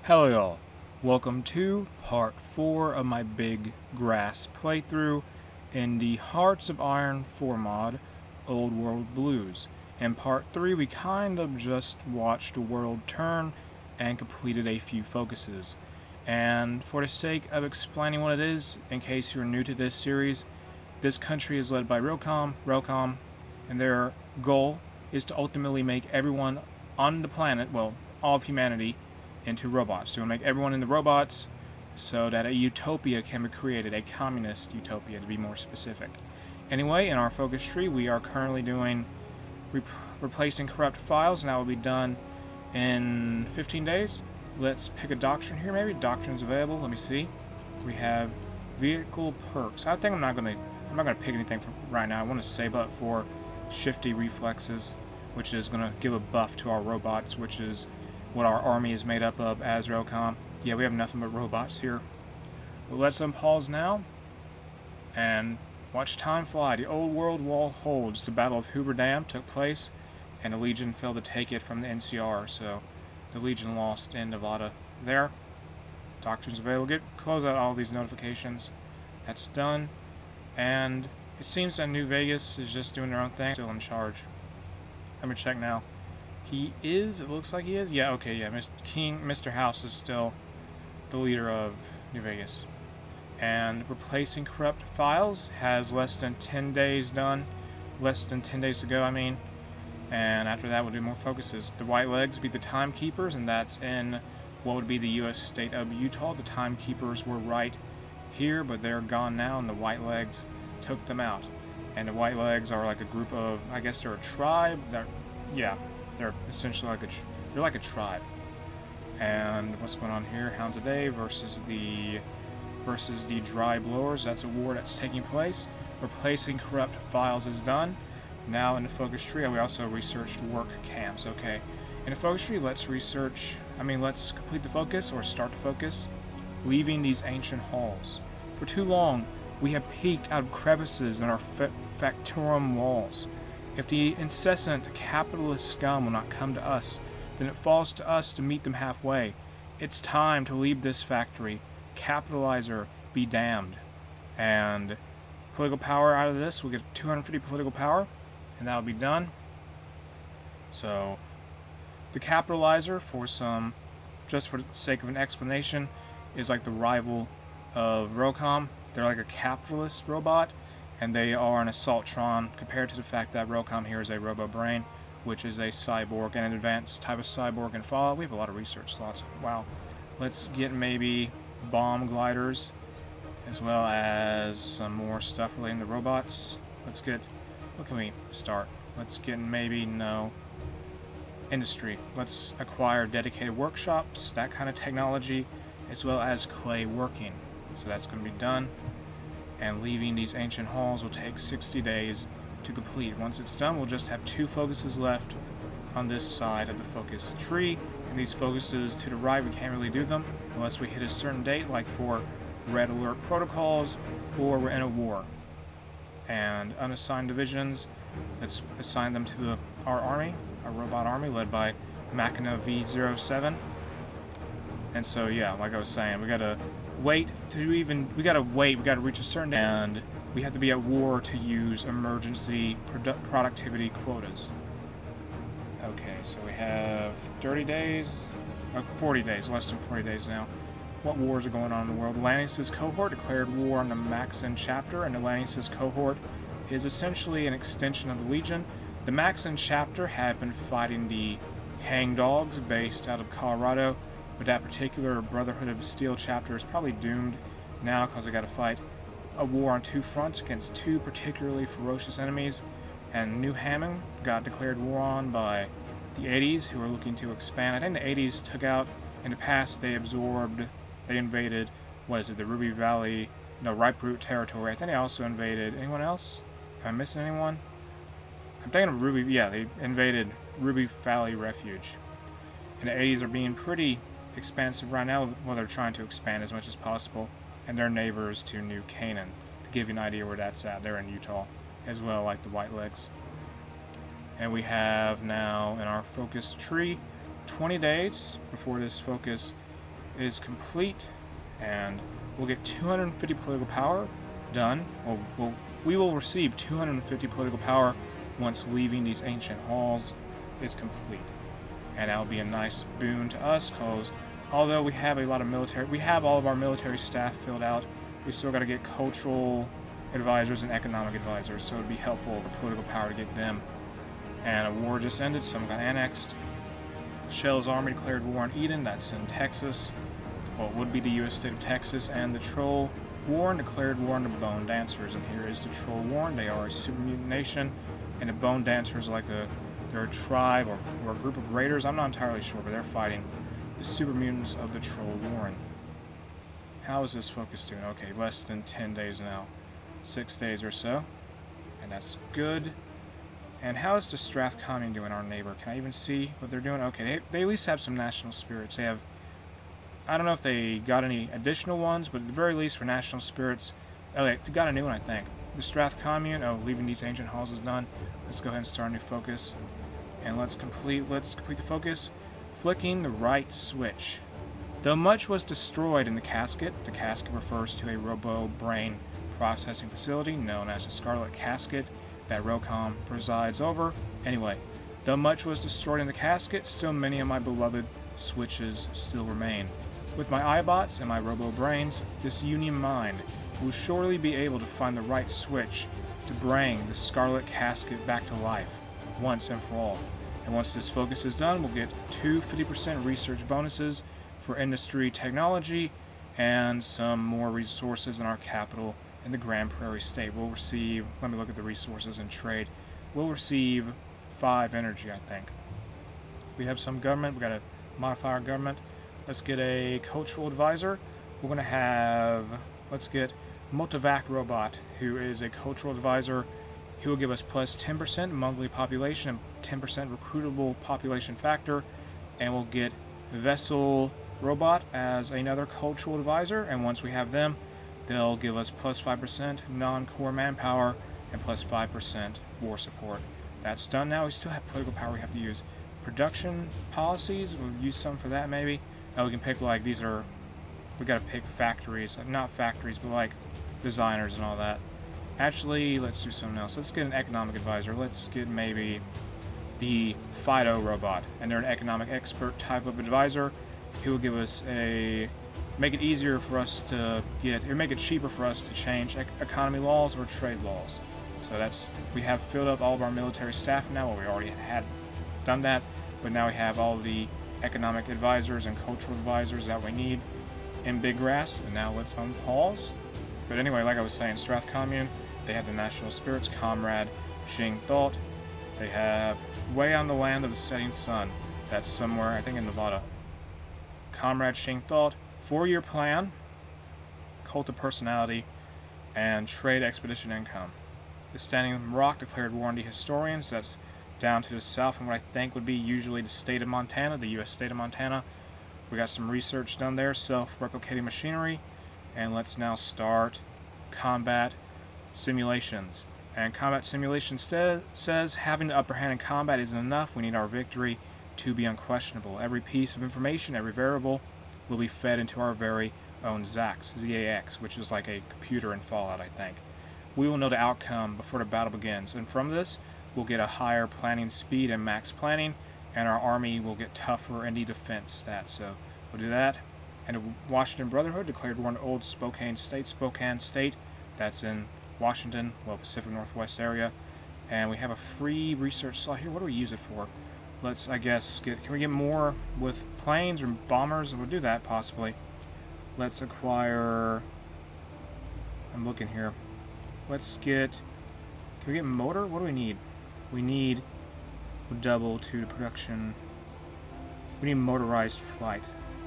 Hello y'all, welcome to part 4 of my big grass playthrough in the Hearts of Iron 4 mod, Old World Blues. In part 3 we kind of just watched the world turn and completed a few focuses. And for the sake of explaining what it is, in case you're new to this series, this country is led by Relcom, and their goal is to ultimately make everyone on the planet, well, all of humanity, into robots. So we'll make everyone into robots so that a utopia can be created, a communist utopia to be more specific. Anyway, in our focus tree, we are currently doing replacing corrupt files, and that will be done in 15 days. Let's pick a doctrine here, maybe. Doctrine's available. Let me see. We have vehicle perks. I think I'm not gonna pick anything from right now. I want to save up for shifty reflexes, which is gonna give a buff to our robots, which is what our army is made up of as Relcom. Yeah, we have nothing but robots here. But let's unpause now and watch time fly. The old world wall holds. The Battle of Hoover Dam took place, and the Legion failed to take it from the NCR, so the Legion lost in Nevada there. Doctrines available. Close out all these notifications. That's done. And it seems that New Vegas is just doing their own thing, still in charge. Let me check now. He is, it looks like he is. Yeah, okay, yeah. Mr. House is still the leader of New Vegas. And replacing corrupt files has less than 10 days done. Less than 10 days to go, I mean. And after that, we'll do more focuses. The White Legs be the timekeepers, and that's in what would be the U.S. state of Utah. The timekeepers were right here, but they're gone now, and the White Legs took them out. And the White Legs are like a group of, I guess they're a tribe. They're essentially like a tribe. And what's going on here? Hound Today versus the Dry Blowers. That's a war that's taking place. Replacing corrupt files is done. Now in the focus tree, we also researched work camps. Okay, in the focus tree, let's complete the focus or start the focus. Leaving these ancient halls. For too long, we have peeked out of crevices in our factorum walls. If the incessant capitalist scum will not come to us, then it falls to us to meet them halfway. It's time to leave this factory. Capitalizer be damned. And political power out of this, we'll get 250 political power, and that'll be done. So, the Capitalizer, just for the sake of an explanation, is like the rival of Relcom. They're like a capitalist robot, and they are an Assaultron compared to the fact that Relcom here is a Robo-Brain, which is a cyborg and an advanced type of cyborg in Fallout. We have a lot of research slots. Wow. Let's get maybe bomb gliders, as well as some more stuff relating to robots. What can we start? Let's get industry. Let's acquire dedicated workshops, that kind of technology, as well as clay working. So that's going to be done. And leaving these ancient halls will take 60 days to complete. Once it's done, we'll just have 2 focuses left on this side of the focus tree. And these focuses to the right, we can't really do them unless we hit a certain date, like for red alert protocols or we're in a war. And unassigned divisions, let's assign them to our army, our robot army led by Machina V07. And so yeah, like I was saying, we gotta reach a certain day, and we have to be at war to use emergency productivity quotas. Okay, so we have 30 days, 40 days, less than 40 days now. What wars are going on in the world? Lannis's cohort declared war on the Maxon chapter, and the Lannis's cohort is essentially an extension of the Legion. The Maxon chapter had been fighting the Hangdogs based out of Colorado, but that particular Brotherhood of Steel chapter is probably doomed now because they got to fight a war on 2 fronts against 2 particularly ferocious enemies. And New Hammond got declared war on by the 80s, who are looking to expand. I think the 80s took out, in the past, they invaded, the Ruby Valley, Ripe territory. I think they also invaded, anyone else? Am I missing anyone? I'm thinking of they invaded Ruby Valley Refuge. And the 80s are being pretty expansive right now. Well, they're trying to expand as much as possible, and they're neighbors to New Canaan. To give you an idea where that's at, they're in Utah as well, like the White Legs. And we have now in our focus tree 20 days before this focus is complete, and we'll get 250 political power done. We will receive 250 political power once leaving these ancient halls is complete. And that'll be a nice boon to us, because although we have all of our military staff filled out, we still got to get cultural advisors and economic advisors, so it'd be helpful, the political power, to get them. And a war just ended, some got annexed. Shell's army declared war on Eden, that's in Texas. Well, it would be the U.S. state of Texas. And the Troll Warren declared war on the Bone Dancers, and here is the Troll Warren. They are a super mutant nation, and the Bone Dancers are they're a tribe or a group of raiders, I'm not entirely sure, but they're fighting the super mutants of the Troll Warren. How is this focus doing? Okay, less than 10 days now. 6 days or so, and that's good. And how is the Strathconian doing, our neighbor? Can I even see what they're doing? Okay, they at least have some national spirits. They have, I don't know if they got any additional ones, but at the very least for national spirits, oh, they got a new one, I think. The Strathconian, leaving these ancient halls is done. Let's go ahead and start a new focus. And let's complete the focus. Flicking the right switch. Though much was destroyed in the casket refers to a robo-brain processing facility known as the Scarlet Casket that Rocom presides over. Anyway, though much was destroyed in the casket, still many of my beloved switches still remain. With my iBots and my robo-brains, this union mind will surely be able to find the right switch to bring the Scarlet Casket back to life, once and for all. And once this focus is done, we'll get 2 50% research bonuses for industry technology and some more resources in our capital in the Grand Prairie State. We'll receive, let me look at the resources and trade. We'll receive 5 energy, I think. We have some government. We got to modify our government. Let's get a cultural advisor. We're going to have, let's get Motivac Robot, who is a cultural advisor. He will give us plus 10% monthly population and 10% recruitable population factor. And we'll get Vessel Robot as another cultural advisor. And once we have them, they'll give us plus 5% non-core manpower and plus 5% war support. That's done now. We still have political power we have to use. Production policies, we'll use some for that maybe. We can pick we gotta pick factories, not factories, but like designers and all that. Actually, let's do something else. Let's get an economic advisor. Let's get maybe the Fido Robot, and they're an economic expert type of advisor. He will give us make it easier for us to make it cheaper for us to change economy laws or trade laws. So we have filled up all of our military staff now. Well, we already had done that, but now we have all the economic advisors and cultural advisors that we need in Big Grass. And now let's unpause. But anyway, like I was saying, Strathconian, they have the national spirits, Comrade Xing Thought. They have Way on the Land of the Setting Sun. That's somewhere, I think in Nevada. Comrade Xing Thought, 4-year plan, Cult of Personality, and Trade Expedition Income. The Standing Rock declared war on the historians. That's down to the south and what I think would be usually the state of Montana, the U.S. state of Montana. We got some research done there, self-replicating machinery, and let's now start combat simulations. And combat simulation says having the upper hand in combat isn't enough. We need our victory to be unquestionable. Every piece of information, every variable, will be fed into our very own ZAX, Z-A-X, which is like a computer in Fallout, I think. We will know the outcome before the battle begins, and from this, we'll get a higher planning speed and max planning, and our army will get tougher in the defense stats. So we'll do that. And the Washington Brotherhood declared war on old Spokane State. That's in Washington, Pacific Northwest area. And we have a free research slot here. What do we use it for? Let's, I guess, can we get more with planes or bombers? We'll do that, possibly. Let's acquire, I'm looking here. Let's get, can we get motor? What do we need? We need double to the production. We need motorized flight.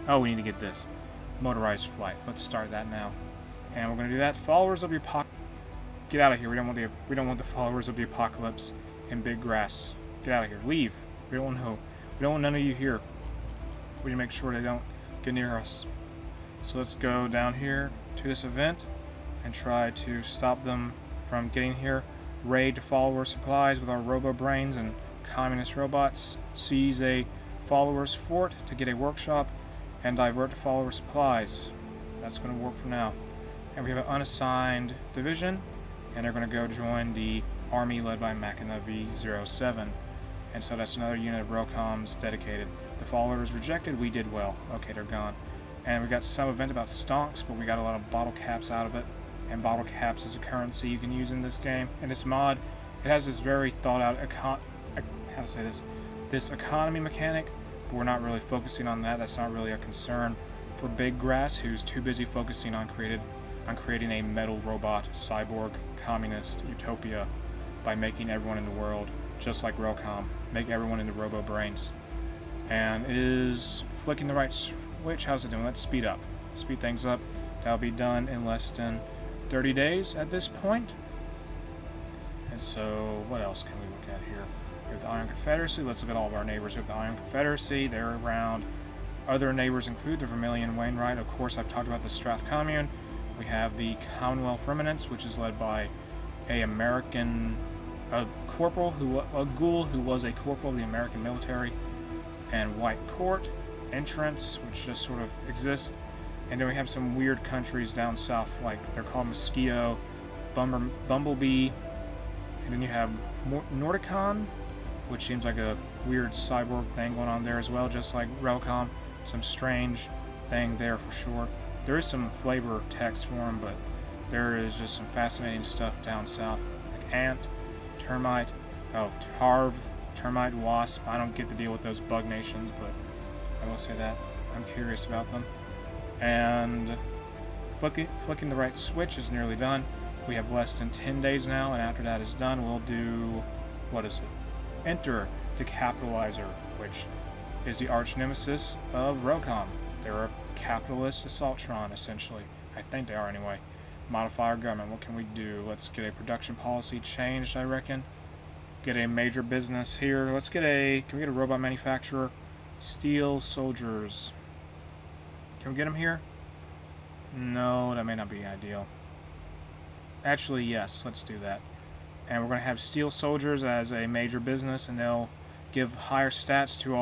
Oh, we need to get this. Motorized flight. Let's start that now. And we're going to do that. Followers of the apocalypse. Get out of here. We don't want the followers of the apocalypse in Big Grass. Get out of here. Leave. We don't want none of you here. We need to make sure they don't get near us. So let's go down here to this event and try to stop them from getting here. Raid to follower supplies with our robo-brains and communist robots. Seize a follower's fort to get a workshop. and divert to follower supplies. That's going to work for now. And we have an unassigned division, and they're going to go join the army led by Machina V07. And so that's another unit of Rocom's dedicated. The followers rejected, we did well. Okay, they're gone. And we got some event about stonks, but we got a lot of bottle caps out of it. And bottle caps is a currency you can use in this game. And this mod, it has this very thought out this economy mechanic, but we're not really focusing on that. That's not really a concern for Big Grass, who's too busy focusing on creating a metal robot cyborg communist utopia by making everyone in the world just like Rocom, make everyone into robo brains. And it is flicking the right switch. How's it doing? Let's speed things up. That'll be done in less than 30 days at this point. And so what else can we look at here? We have the Iron Confederacy. Let's look at all of our neighbors. We have the Iron Confederacy. They're around. Other neighbors include the Vermilion Wainwright. Of course, I've talked about the Strath Commune. We have the Commonwealth Remnants, which is led by a corporal a ghoul who was a corporal of the American military, and White Court entrance, which just sort of exists. And then we have some weird countries down south, like they're called Mosquito, Bumblebee, and then you have Nordicon, which seems like a weird cyborg thing going on there as well, just like Relcom. Some strange thing there for sure. There is some flavor text for them, but there is just some fascinating stuff down south, like Ant, Termite, Tarv, Termite, Wasp. I don't get to deal with those bug nations, but I will say that I'm curious about them. And flicking the right switch is nearly done. We have less than 10 days now, and after that is done, we'll do, what is it? Enter the Capitalizer, which is the arch nemesis of Rocom. They're a capitalist assaultron, essentially. I think they are anyway. Modify our government. What can we do? Let's get a production policy changed, I reckon. Get a major business here. Can we get a robot manufacturer? Steel soldiers. Can we get them here? No, that may not be ideal. Actually, yes, let's do that. And we're going to have steel soldiers as a major business, and they'll give higher stats to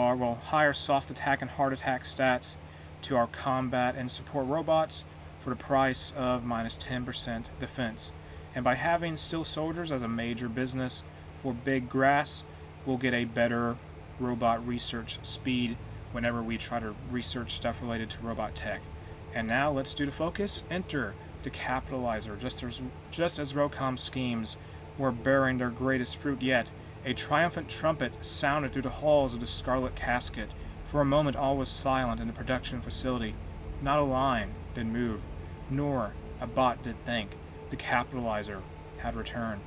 higher soft attack and hard attack stats to our combat and support robots for the price of minus 10% defense. And by having steel soldiers as a major business for Big Grass, we'll get a better robot research speed whenever we try to research stuff related to robot tech. And now let's do the focus. Enter the Capitalizer. Just as Rocom's schemes were bearing their greatest fruit yet, a triumphant trumpet sounded through the halls of the Scarlet Casket. For a moment all was silent in the production facility. Not a line did move, nor a bot did think. The Capitalizer had returned.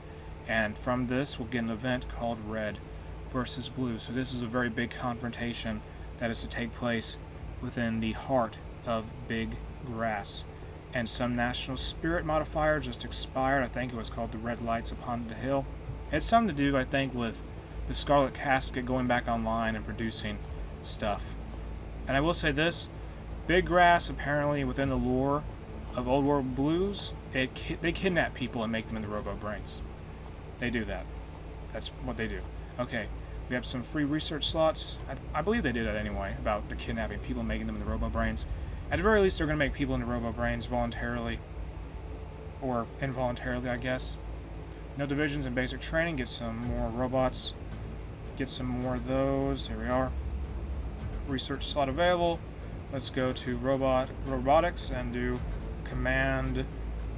And from this we'll get an event called Red versus Blue. So this is a very big confrontation that is to take place within the heart of Big Grass. And some national spirit modifier just expired. I think it was called the Red Lights Upon the Hill. It had something to do, I think, with the Scarlet Casket going back online and producing stuff. And I will say this, Big Grass, apparently within the lore of Old World Blues, they kidnap people and make them into robo-brains. They do that. That's what they do. Okay, we have some free research slots. I believe they did that anyway, about the kidnapping people and making them into robo-brains. At the very least, they're going to make people into robo-brains voluntarily. Or involuntarily, I guess. No divisions in basic training. Get some more robots. Get some more of those. There we are. Research slot available. Let's go to robotics and do command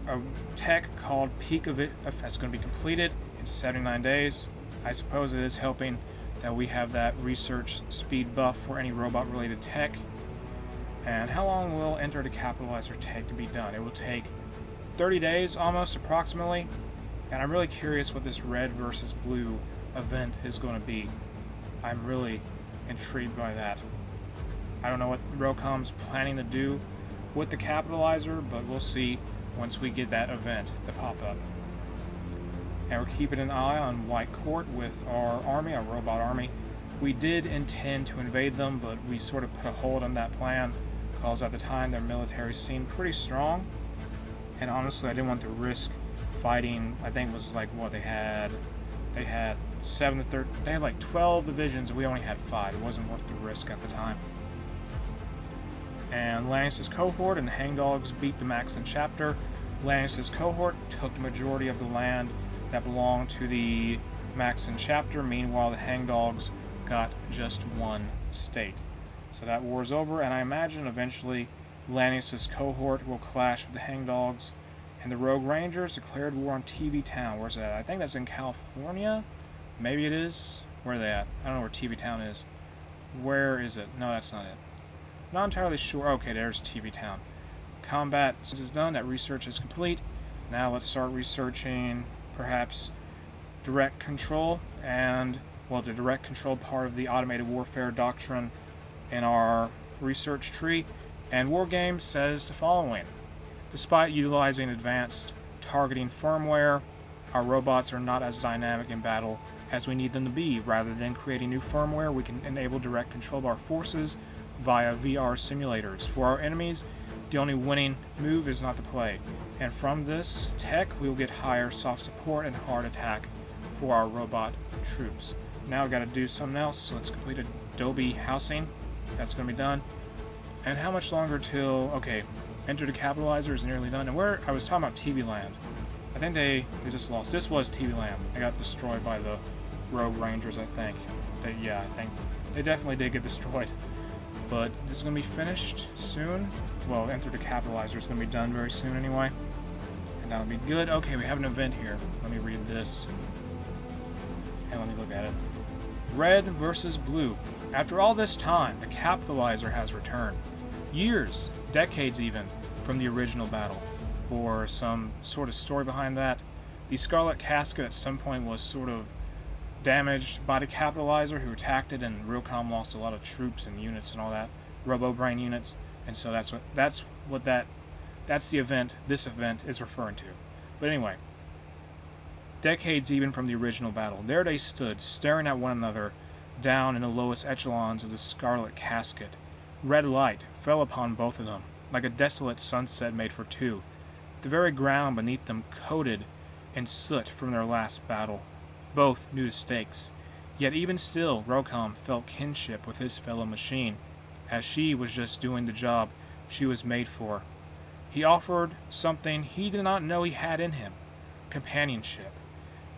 a tech called Peak of It. That's going to be completed in 79 days. I suppose it is helping that we have that research speed buff for any robot related tech. And how long will Enter the Capitalizer take to be done? It will take 30 days almost, approximately. And I'm really curious what this Red versus Blue event is going to be. I'm really intrigued by that. I don't know what Rocom's planning to do with the Capitalizer, but we'll see once we get that event to pop up. And we're keeping an eye on White Court with our army, our robot army. We did intend to invade them, but we sort of put a hold on that plan because at the time their military seemed pretty strong. And honestly, I didn't want to risk fighting. I think it was like what they had 7 to 13. They had like 12 divisions, and we only had 5. It wasn't worth the risk at the time. And Lannis's cohort and hangdogs beat the Maxon chapter. Lannis's cohort took the majority of the land that belonged to the Maxon chapter. Meanwhile, the hangdogs got just one state. So that war's over, and I imagine eventually Lannis's cohort will clash with the hangdogs, and the Rogue Rangers declared war on TV Town. Where's that? I think that's in California. Maybe it is. Where are they at? I don't know where TV Town is. Where is it? No, that's not it. Not entirely sure. Okay, there's TV Town. Combat is done. That research is complete. Now let's start researching perhaps direct control and, well, the direct control part of the automated warfare doctrine in our research tree. And Wargames says the following. Despite utilizing advanced targeting firmware, our robots are not as dynamic in battle as we need them to be. Rather than creating new firmware, we can enable direct control of our forces via VR simulators. For our enemies, the only winning move is not to play. And from this tech, we will get higher soft support and hard attack for our robot troops. Now we've got to do something else. So let's complete Adobe housing. That's going to be done. And how much longer till... Okay, Enter the Capitalizer is nearly done. And where... I was talking about TV Land. I think they just lost. This was TV Land. They got destroyed by the Rogue Rangers, I think. I think they definitely did get destroyed. But this is going to be finished soon. Well, Enter the Capitalizer is going to be done very soon anyway. And that'll be good. Okay, we have an event here. Let me read this. And let me look at it. Red versus Blue. After all this time, the Capitalizer has returned. Years, decades even, from the original battle. For some sort of story behind that, the Scarlet Casket at some point was sort of damaged by the Capitalizer who attacked it, and Realcom lost a lot of troops and units and all that, Robo-Brain units, and so that's the event this event is referring to. But anyway, decades even from the original battle, there they stood, staring at one another, down in the lowest echelons of the Scarlet Casket. Red light fell upon both of them, like a desolate sunset made for two, the very ground beneath them coated in soot from their last battle. Both knew the stakes, yet even still, Rocom felt kinship with his fellow machine, as she was just doing the job she was made for. He offered something he did not know he had in him, companionship.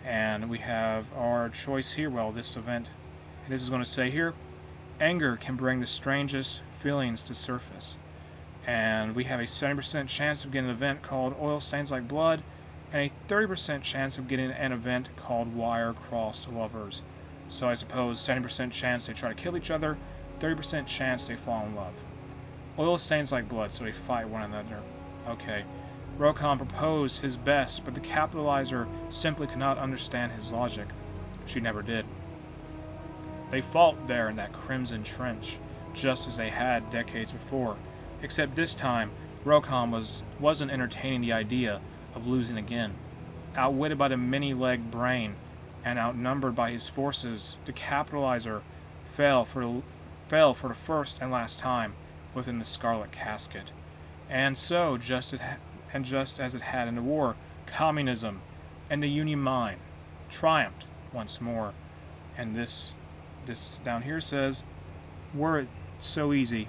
And we have our choice here, well, this event, and this is going to say here, anger can bring the strangest feelings to surface. And we have a 70% chance of getting an event called Oil Stains Like Blood, and a 30% chance of getting an event called Wire-Crossed Lovers. So I suppose 70% chance they try to kill each other, 30% chance they fall in love. Oil stains like blood, so they fight one another. Okay. Rocom proposed his best, but the Capitalizer simply could not understand his logic. She never did. They fought there in that crimson trench, just as they had decades before, except this time, Rocom wasn't entertaining the idea of losing again. Outwitted by the many-legged brain and outnumbered by his forces, the Capitalizer fell for the first and last time within the Scarlet Casket. And so, just as it had in the war, communism and the Union Mine triumphed once more. And this down here says, were it so easy.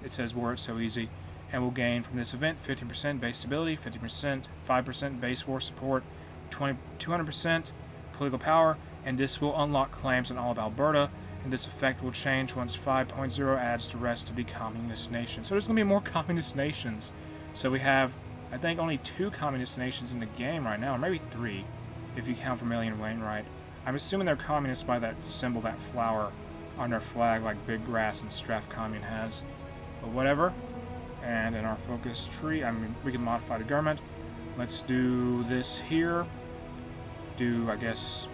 It says, were it so easy. And will gain from this event 15% base stability, 50%, 5% base war support, 200% political power, and this will unlock claims on all of Alberta, and this effect will change once 5.0 adds the rest to be communist nations. So there's going to be more communist nations. So we have, I think, only 2 communist nations in the game right now, or maybe 3, if you count Vermilion Wainwright. I'm assuming they're communist by that symbol, that flower on their flag, like Big Grass and Strath Commune has. But whatever. And in our focus tree, we can modify the government. Let's do this here. Do, I guess,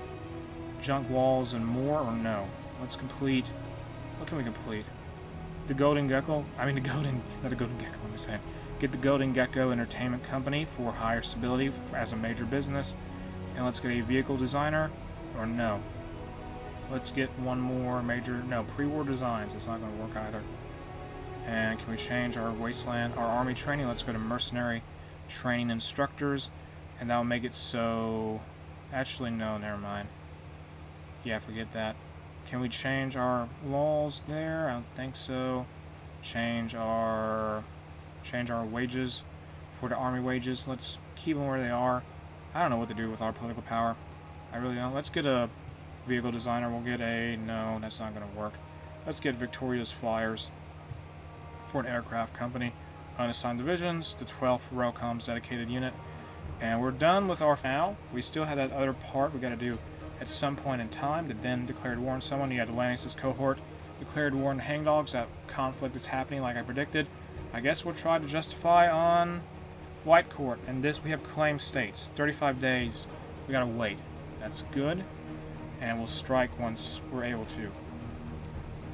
junk walls and more, or no? Let's complete, what can we complete? The Golden Gecko, not the Golden Gecko, I'm saying. Get the Golden Gecko Entertainment Company for higher stability as a major business. And let's get a vehicle designer, or no? Let's get one more major, no, pre-war designs, it's not going to work either. And can we change our wasteland, our army training? Let's go to mercenary training instructors, and that'll make it so, actually no, never mind. Yeah, forget that. Can we change our laws there? I don't think so. change our wages for the army wages. Let's keep them where they are. I don't know what to do with our political power. I really don't. Let's get a vehicle designer. We'll get a... No, that's not going to work. Let's get Victoria's Flyers for an aircraft company. Unassigned divisions, the 12th Railcom's dedicated unit. And we're done with our... Now, we still have that other part we got to do at some point in time. The Den declared war on someone. You had the Lannis's cohort declared war on the Hangdogs. That conflict is happening like I predicted. I guess we'll try to justify on White Court. And this, we have claim states. 35 days. We gotta wait. That's good. And we'll strike once we're able to.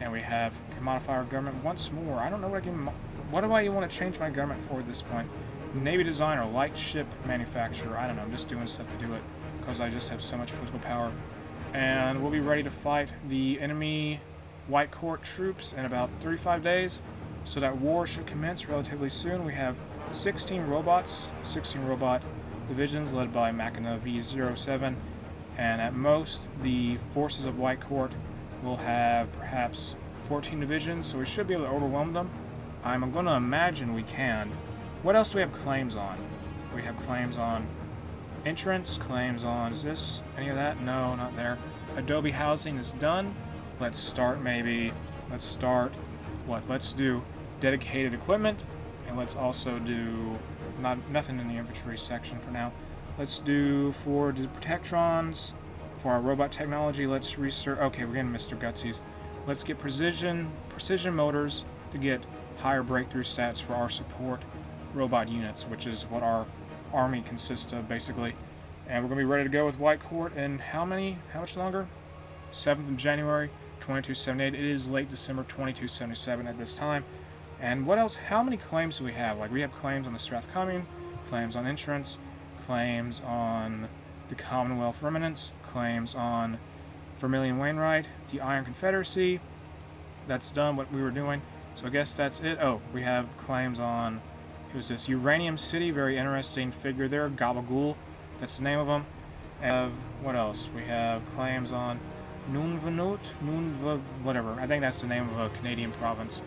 And we have can modify our government once more. I don't know what I can... What do I want to change my government for at this point? Navy designer, light ship manufacturer. I don't know. I'm just doing stuff to do it because I just have so much political power. And we'll be ready to fight the enemy White Court troops in about 35 days. So that war should commence relatively soon. We have 16 robots, 16 robot divisions led by Machina V07. And at most, the forces of White Court will have perhaps 14 divisions. So we should be able to overwhelm them. I'm going to imagine we can. What else do we have claims on? We have claims on entrance, claims on... Is this any of that? No, not there. Adobe housing is done. Let's start maybe... Let's start... What? Let's do dedicated equipment. And let's also do... Nothing in the infantry section for now. Let's do for the Protectrons, for our robot technology, let's research... Okay, we're getting Mr. Gutsies. Let's get precision motors to get higher breakthrough stats for our support robot units, which is what our army consists of, basically. And we're going to be ready to go with White Court in how much longer? 7th of January, 2278. It is late December 2277 at this time. And what else? How many claims do we have? Like, we have claims on the Strathcoming, claims on insurance, claims on the Commonwealth Remnants, claims on Vermilion Wainwright, the Iron Confederacy. That's done what we were doing. So I guess that's it. Oh, we have claims on, who's this? Uranium City, very interesting figure there. Gabagool, that's the name of them. And what else? We have claims on Nunavut, whatever. I think that's the name of a Canadian province.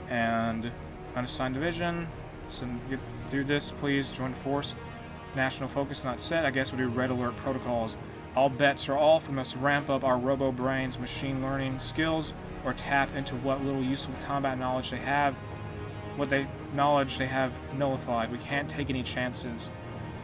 And unassigned division. So do this, please. Join the force. National focus not set. I guess we'll do red alert protocols. All bets are off. We must ramp up our robo-brains machine learning skills or tap into what little useful combat knowledge they have. Knowledge they have nullified. We can't take any chances.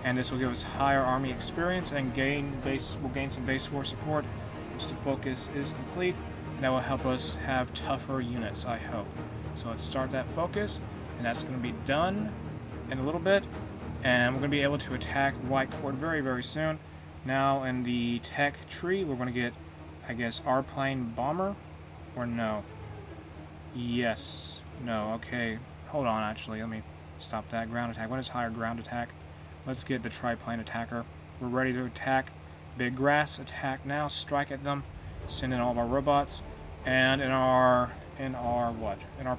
And this will give us higher army experience and we'll gain some base war support once the focus is complete. And that will help us have tougher units, I hope. So let's start that focus. And that's going to be done in a little bit. And we're going to be able to attack White Court very, very soon. Now in the tech tree, we're going to get, I guess, our plane bomber. Or no? Yes. No. Okay. Hold on, actually. Let me stop that. Ground attack. What is higher ground attack? Let's get the triplane attacker. We're ready to attack. Big grass. Attack now. Strike at them. Send in all of our robots. And in our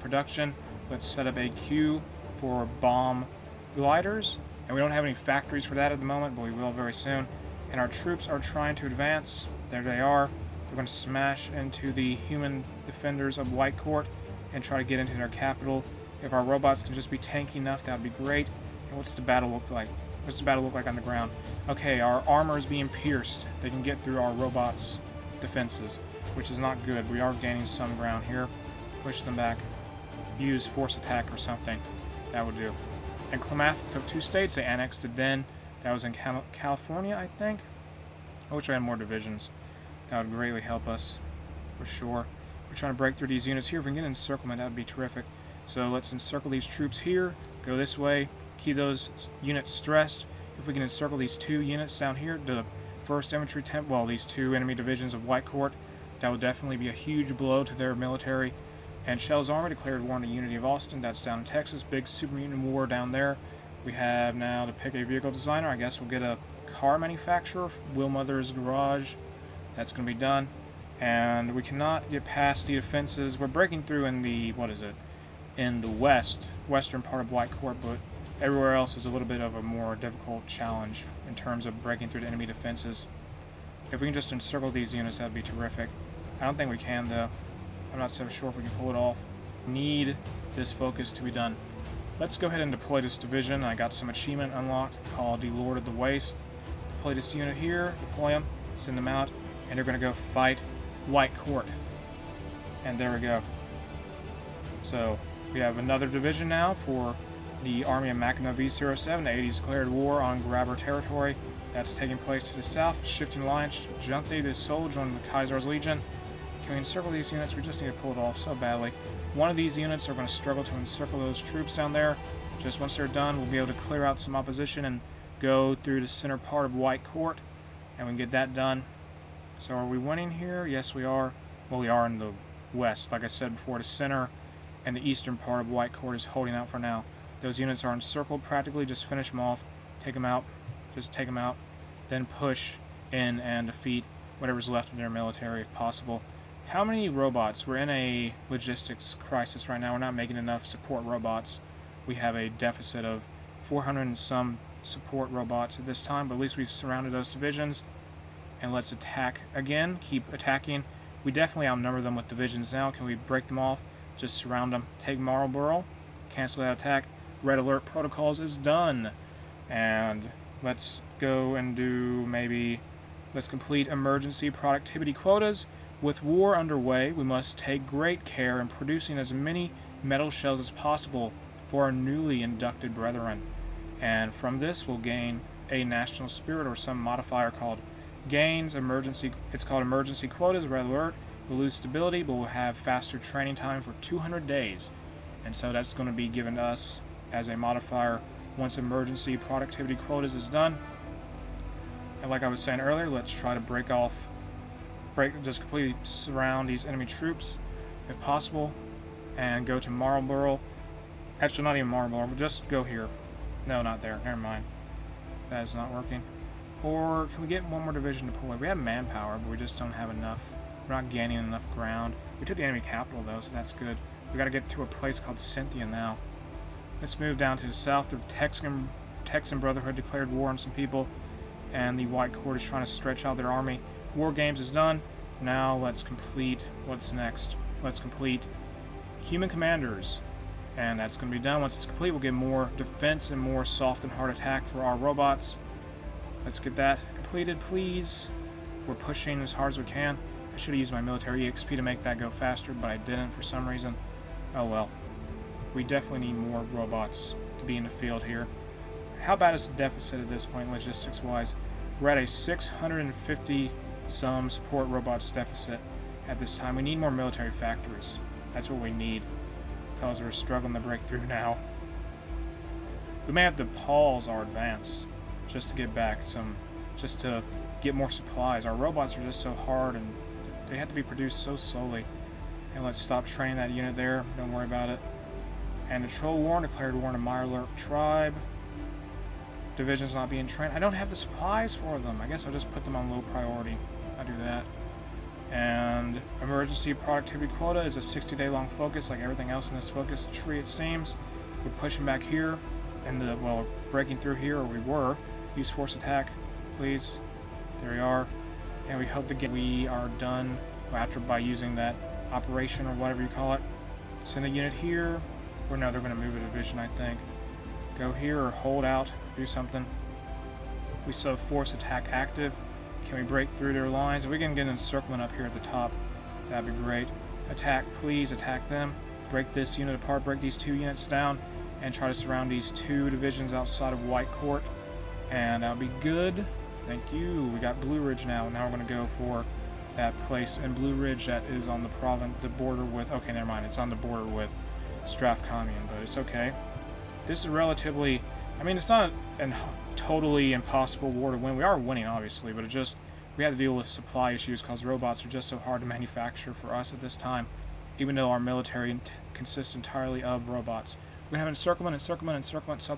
production, let's set up a queue for bomb gliders. And we don't have any factories for that at the moment, but we will very soon. And our troops are trying to advance. There they are. We're going to smash into the human defenders of White Court and try to get into their capital. If our robots can just be tanky enough, that would be great. And what's the battle look like? What's the battle look like on the ground? Okay, our armor is being pierced. They can get through our robots' defenses, which is not good. We are gaining some ground here. Push them back. Use force attack or something. That would do. And Klamath took 2 states. They annexed the Den. That was in California, I think. I wish I had more divisions. That would greatly help us, for sure. We're trying to break through these units here. If we can get encirclement, that would be terrific. So let's encircle these troops here. Go this way. Keep those units stressed. If we can encircle these 2 units down here, the 1st Infantry these 2 enemy divisions of White Court, that would definitely be a huge blow to their military. And Shell's Army declared war on the Unity of Austin. That's down in Texas. Big super mutant war down there. We have now to pick a vehicle designer. I guess we'll get a car manufacturer. Will Mother's Garage. That's going to be done. And we cannot get past the defenses. We're breaking through in the, in the western part of White Court, but everywhere else is a little bit of a more difficult challenge in terms of breaking through the enemy defenses. If we can just encircle these units, that would be terrific. I don't think we can, though. I'm not so sure if we can pull it off. Need this focus to be done. Let's go ahead and deploy this division. I got some achievement unlocked called the Lord of the Waste. Deploy this unit here, deploy them, send them out, and they're going to go fight White Court. And there we go. So we have another division now for the Army of Mackinac V07. 80's declared war on Grabber territory. That's taking place to the south. Shifting Alliance, Junte de Sol joined the Kaiser's Legion. Can we encircle these units? We just need to pull it off so badly. One of these units are going to struggle to encircle those troops down there. Just once they're done, we'll be able to clear out some opposition and go through the center part of White Court, and we can get that done. So are we winning here? Yes, we are. Well, we are in the west. Like I said before, the center and the eastern part of White Court is holding out for now. Those units are encircled practically. Just finish them off. Take them out. Just take them out. Then push in and defeat whatever's left of their military if possible. How many robots? We're in a logistics crisis right now. We're not making enough support robots. We have a deficit of 400 and some support robots at this time, but at least we've surrounded those divisions. And let's attack again. Keep attacking. We definitely outnumber them with divisions now. Can we break them off? Just surround them. Take Marlborough. Cancel that attack. Red Alert Protocols is done. And let's go and do let's complete emergency productivity quotas. With war underway, we must take great care in producing as many metal shells as possible for our newly inducted brethren. And from this, we'll gain a national spirit or some modifier called gains emergency. It's called emergency quotas. Red Alert. We'll lose stability, but we'll have faster training time for 200 days. And so that's going to be given to us as a modifier once emergency productivity quotas is done. And like I was saying earlier, let's try to just completely surround these enemy troops if possible and go to Marlborough. Actually, not even Marlborough, but just go here. No, not there. Never mind. That is not working. Or can we get one more division deployed? We have manpower, but we just don't have enough. We're not gaining enough ground. We took the enemy capital, though, so that's good. We got to get to a place called Cynthia now. Let's move down to the south. The Texan Brotherhood declared war on some people, and the White Court is trying to stretch out their army. War Games is done. Now let's complete, what's next? Let's complete Human Commanders. And that's going to be done. Once it's complete, we'll get more defense and more soft and hard attack for our robots. Let's get that completed, please. We're pushing as hard as we can. I should have used my military EXP to make that go faster, but I didn't for some reason. Oh well. We definitely need more robots to be in the field here. How bad is the deficit at this point, logistics-wise? We're at a 650 some support robots deficit at this time. We need more military factories. That's what we need, because we're struggling to break through now. We may have to pause our advance just to get back just to get more supplies. Our robots are just so hard and they have to be produced so slowly. And let's stop training that unit there. Don't worry about it. And the Troll Warren declared war on the Mirelurk tribe. Division's not being trained. I don't have the supplies for them. I guess I'll just put them on low priority. I'll do that. And emergency productivity quota is a 60-day long focus, like everything else in this focus tree, it seems. We're pushing back here, and breaking through here, or we were. Use force attack, please. There we are. And we hope to get. We are done by using that operation or whatever you call it. Send a unit here. Or no, they're going to move a division, I think. Go here or hold out. Do something. We still have force attack active. Can we break through their lines? If we can get an encirclement up here at the top, that'd be great. Attack, please. Attack them. Break this unit apart. Break these two units down. And try to surround these two divisions outside of White Court. And that'll be good. Thank you. We got Blue Ridge now. Now we're going to go for that place in Blue Ridge that is on the border with... Okay, never mind. It's on the border with Strathcomian, but it's okay. This is relatively... I mean, it's not a totally impossible war to win. We are winning, obviously, but we had to deal with supply issues because robots are just so hard to manufacture for us at this time, even though our military consists entirely of robots. We have encirclement, stop that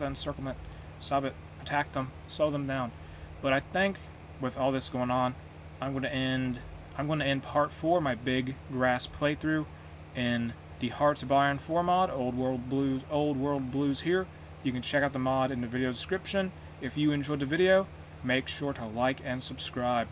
encirclement, stop it, attack them, slow them down. But I think with all this going on, I'm going to end part 4, my big grass playthrough in the Hearts of Iron 4 mod, Old World Blues here. You can check out the mod in the video description. If you enjoyed the video, make sure to like and subscribe.